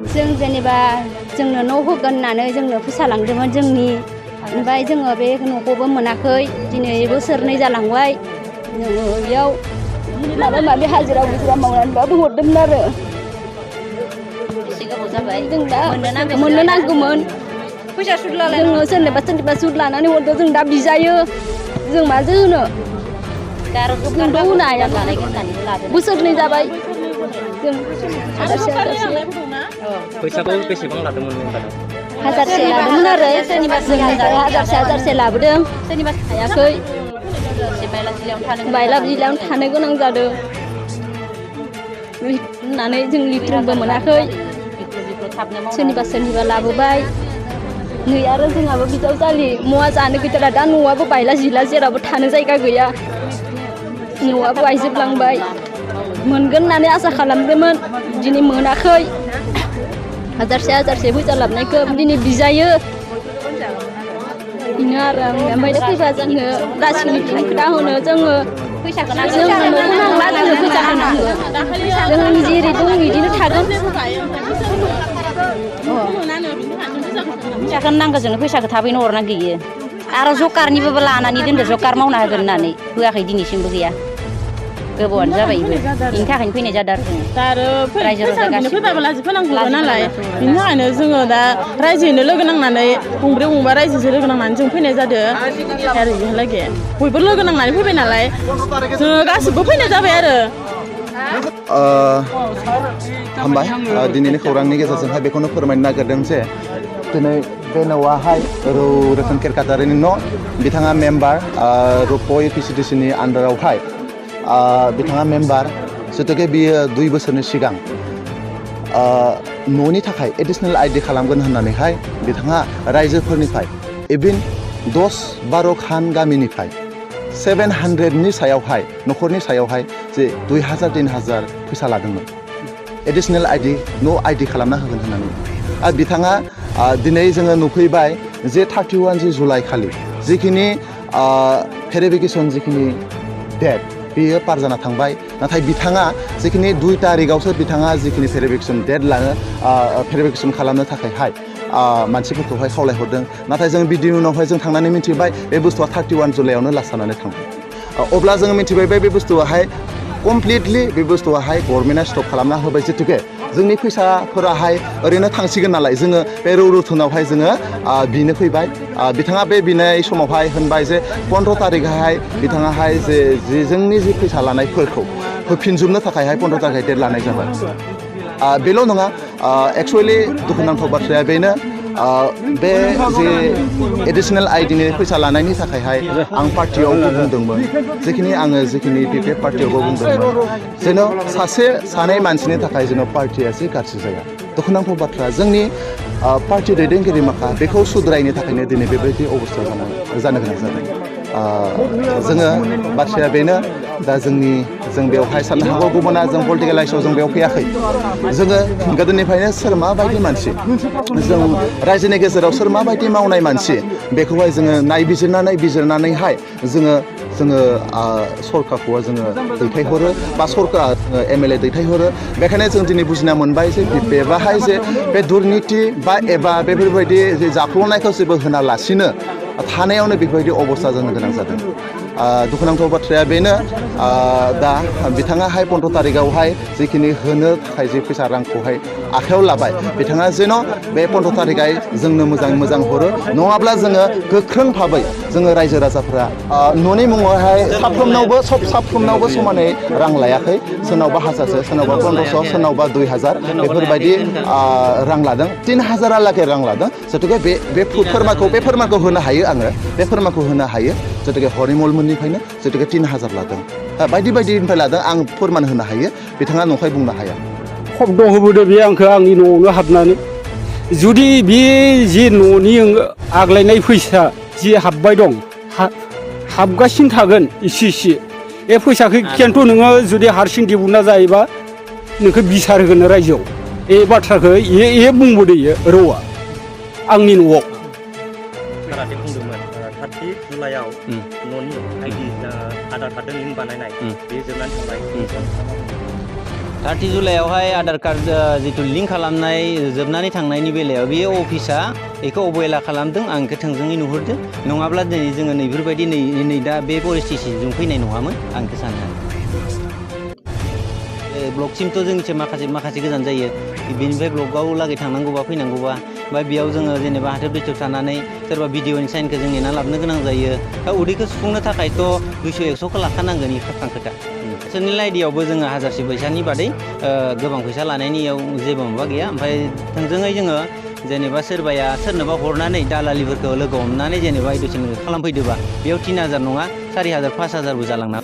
जों जेनेबा जोंनो न' होगोन होननानै जोंनो फैसा लांदोंमोन जोंनि ओमफ्राय जोङो बे न'खौबो मोनाखै दिनै बोसोरनै जालांबाय जोङो बेयाव माबा माबि हाजिरा हुजिरा मावनानैबाबो हरदोंमोन आरो एसे गोबाव जाबाय जों दा मोननो नांगौमोन फैसा सुद लालाय जोङो सोरनिबा सुद लानानै हरदों जों दा बिजायो जों माजों होनो जोंथ' होनो हाया बोसोरनै जाबाय जों हाजारसे फैसाखौ बेसेबां लादोंमोन हाजारसे लादोंमोन आरो जोंनिफ्राय हाजारसे लाबोदों सोरनिबा हायाखै बायला जिलायावनो थानो गोनां जादों होननानै जों लिथ्रबो मोनाखै सोरनिबा लाबोबाय नै आरो जोंहाबो बिजावजालि मवा जानो गैथारा दा न'आबो बायला जिला जेरावबो थानो जायगा गैया न'आबो बायजोबलांबाय मोनगोन होननानै आसा खालामदोंमोन दिनै मोनाखै हाजारसे फैसा लाबोनायखौ दिनै बिजायो बेनो आरो ओमफ्राय दा फैबा जोङो रासिनिफ्राय खोथा होनो जोङो फैसाखौ नांगौ जोंनो नांला जोंनो फैसाखौ नांगौ जों जेरै दं बिदिनो थागोन फैसाखौनो नांगौ जोंनो फैसाखौ थाबैनो हरनांगौ आरो जकारनिबो लानानै दोनदो जकार मावना होगोन होननानै होआखै दिनैसिमबो गैया गोबावानो जाबायबो बेनि थाखायनो फैनाय जादों आरो फैसाखौनो फैबाबो लाजि फोनांगौ नालाय बिनि थाखायनो जोङो दा रायजोयैनो लोगो नांनानै गंब्रै गंबा रायजोजों लोगो नांनानै जों फैनाय जादों आरो इहालागै बयबो लोगो नांनानै फैबाय नालाय जोङो गासिबो फैनाय जाबाय आरो हामबाय दिनैनि खौरांनि गेजेरजोंहाय बेखौनो फोरमायनो नागिरदों जे दिनै बे न'आहाय रौ रोखोम केरकाटारिनि न' बिथाङा मेम्बार रुप'य पिसिडिसिनि आन्दारावहाय बिथाङा मेम्बार जिहेतुके बियो 2 बोसोरनि सिगां न'नि थाखाय एडिसनेल आइडि खालामगोन होननानैहाय बिथाङा रायजोफोरनिफ्राय इभिन 10-12 खान गामिनिफ्राय 700नि सायावहाय न'खरनि सायावहाय जे 2000-3000 फैसा लादोंमोन एडिसनेल आइडि न' आइडि खालामना होगोन होननानै आरो बिथाङा दिनै जोङो नुफैबाय जे 31 जुलाइ खालि जिखिनि भेरिफिकेसन जिखिनि डेट बेयो पार जाना थांबाय नाथाय बिथाङा जिखिनि 2 तारिखआवसो बिथाङा जिखिनि भेरिफिकेसन डेट लानो भेरिफिकेसन खालामनो थाखायहाय मानसिफोरखौहाय खावलायहरदों नाथाय जों बिनि उनावहाय जों थांनानै मिथिबाय बे बुस्थुआ 31 जुलाइआवनो लास्ट जानानै थांबाय अब्ला जोङो मिथिबाय बे बुस्थुआहाय कमप्लिटलि बे बुस्थुआहाय गभर्नमेन्टआ स्टप खालामना होबाय जिहेतुके जोंनि फैसाफोराहाय ओरैनो थांसिगोन नालाय जोङो बे रौरुथुनावहाय जोङो बिनो फैबाय बिथाङा बे बिनाय समावहाय होनबाय जे 15 तारिखहाय बिथाङाहाय जे जोंनि जि फैसा लानायफोरखौ होफिनजोबनो थाखायहाय 15 तारिख डेट लानाय जाबाय बेल' नङा एक्सुवेलि दुखुनांथाव बाथ्राया बेनो बे जे एडिसनेल आइडिनि फैसा लानायनि थाखायहाय आं पार्टियावबो बुंदोंमोन जिखिनि BPF पार्टियावबो बुंदोंमोन जेन' सानै मानसिनि थाखाय जेन' पार्टिया एसे गाज्रि जाया दुखुनांथाव बाथ्रा जोंनि पार्टि दैदेनगिरि माखा बेखौ सुद्रायनो थाखायनो दिनै बेबायदि अबस्थायाव जानो गोनां जादों जोङो बाथ्राया बेनो दा जों बेवहाय साननो हागौ गुबुना जों पलिटिकेल लाइफआव जों बेयाव फैयाखै जोङो गोदोनिफ्रायनो सोर माबायदि मानसि जों रायजोनि गेजेराव सोर माबायदि मावनाय मानसि बेखौहाय जोङो बिजिरनानैहाय जोङो सरकारखौ जोङो दैथायहरो बा सरकार MLA दैथायहरो बेखायनो जों दिनै बुजिना मोनबाय जे BPFआहाय जे बे दुर्निति बा एबा बेफोरबायदि जे जाख्ल'नायखौ जेबो होनालासिनो थानायावनो बेफोरबायदि अबस्था जानो गोनां जादों दुखुनांथाव बाथ्राया बेनो दा बिथाङाहाय 15 तारिखआवहाय जिखिनि होनो थाखाय जे फैसा रांखौहाय आखायाव लाबाय बिथाङा जेन' बे 15 तारिखआव जोंनो मोजां हरो नङाब्ला जोङो गोख्रों भाबै जोङो रायजो राजाफोरा न'नि मुङावहाय साफ्रोमनावबो समानै रां लायाखै सोरनावबा 1000 सोरनावबा 1500 सोरनावबा 2000 बेफोरबायदि रां लादों 3000 रां लादों जिहेतुके बे फोरमानखौ होनो हायो आङो बे फोरमानखौ होनो हायो जिहेतुके हरिमलमोननिफ्रायनो जिहेतुके 3000 लादों बायदिनिफ्राय लादों आं फोरमान होनो हायो बिथाङा नंखाय बुंनो हाया शब्द होबोदो बे आंखौ आंनि न'आवनो हाबनानै जुदि बे जे न'नि आग्लायनाय फैसा जे हाबबाय दं हाबगासिनो थागोन इसे बे फैसाखौ खिन्थु नोङो जुदि हारसिं दिहुनना जायोबा नोंखौ बिसार होगोन रायजोआव बे बाथ्राखौ बुंबोदो रौआ आंनि न'आव बुंदोंमोन 30 जुलाइआव न'नि आइडि आधार कार्डजों लिंक बानायनाय बे जोबनानै थांबाय 30 जुलाइआवहाय आधार कार्ड जितु लिंक खालामनाय जोबनानै थांनायनि बेलायाव बे अफिसा बेखौ अबहेला खालामदों आं बेखौ थोंजोङै नुहुरदों नङाब्ला दिनै जोङो नैफोरबायदि नै दा बे परिस्थितिजों फैनाय नङामोन आं बेखौ सानो ब्लकसिमथ' जोंनिथिं माखासे गोजान जायो बेनिफ्राय ब्लकआव लागै थांनांगौबा फैनांगौबा ओमफ्राय बेयाव जोङो जेनेबा हाथाय ब्रिजआव थानानै सोरबा भिडिअनि साइनखौ जों नेना लाबोनो गोनां जायो दा उदैखौ सुफुंनो थाखायथ' 200-100खौ लाखानांगोन बे खाफां खोथा सोरनिल आइडियावबो जोङो 1000 फैसानि बादै गोबां फैसा लानायनियाव जेबो माबा गैया ओमफ्राय थोंजोङै जोङो जेनेबा सोरबाया सोरनोबा हरनानै दालालिफोरखौ लोगो हमनानै जेनेबा एडुकेसन खालामफैदोबा बेयाव 3000 नङा 4000 5000बो जालांना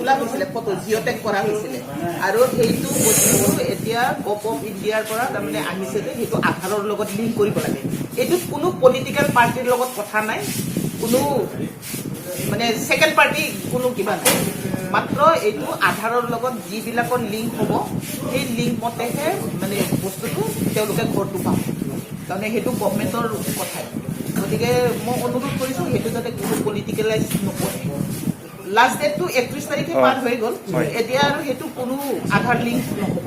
ফটো জিঅ'টেগ কৰা হৈছিলে আৰু সেইটো বস্তু এতিয়া গভ অফ ইণ্ডিয়াৰ পৰা তাৰমানে আহিছে যে সেইটো আধাৰৰ লগত লিংক কৰিব লাগে এইটোত কোনো পলিটিকেল পাৰ্টিৰ লগত কথা নাই কোনো মানে সেকেন্ড পাৰ্টি কোনো কিবা নাই মাত্ৰ এইটো আধাৰৰ লগত যিবিলাকৰ লিংক হ'ব সেই লিংক মতেহে মানে বস্তুটো তেওঁলোকে ঘৰটো পাব তাৰমানে সেইটো গভৰ্ণমেণ্টৰ কথাই গতিকে মই অনুৰোধ কৰিছোঁ সেইটো যাতে কোনো পলিটিকেলাইজ নকৰে লাষ্ট ডেটটো 31 তাৰিখে পাৰ হৈ গ'ল এতিয়া আৰু সেইটো কোনো আধাৰ লিংক নহ'ব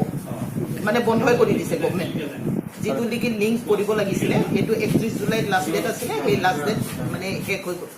মানে বন্ধই কৰি দিছে গভৰ্ণমেণ্টে যিটো নেকি লিংক কৰিব লাগিছিলে সেইটো 31 জুলাইত লাষ্ট ডেট আছিলে সেই লাষ্ট ডেট মানে শেষ হৈ গ'ল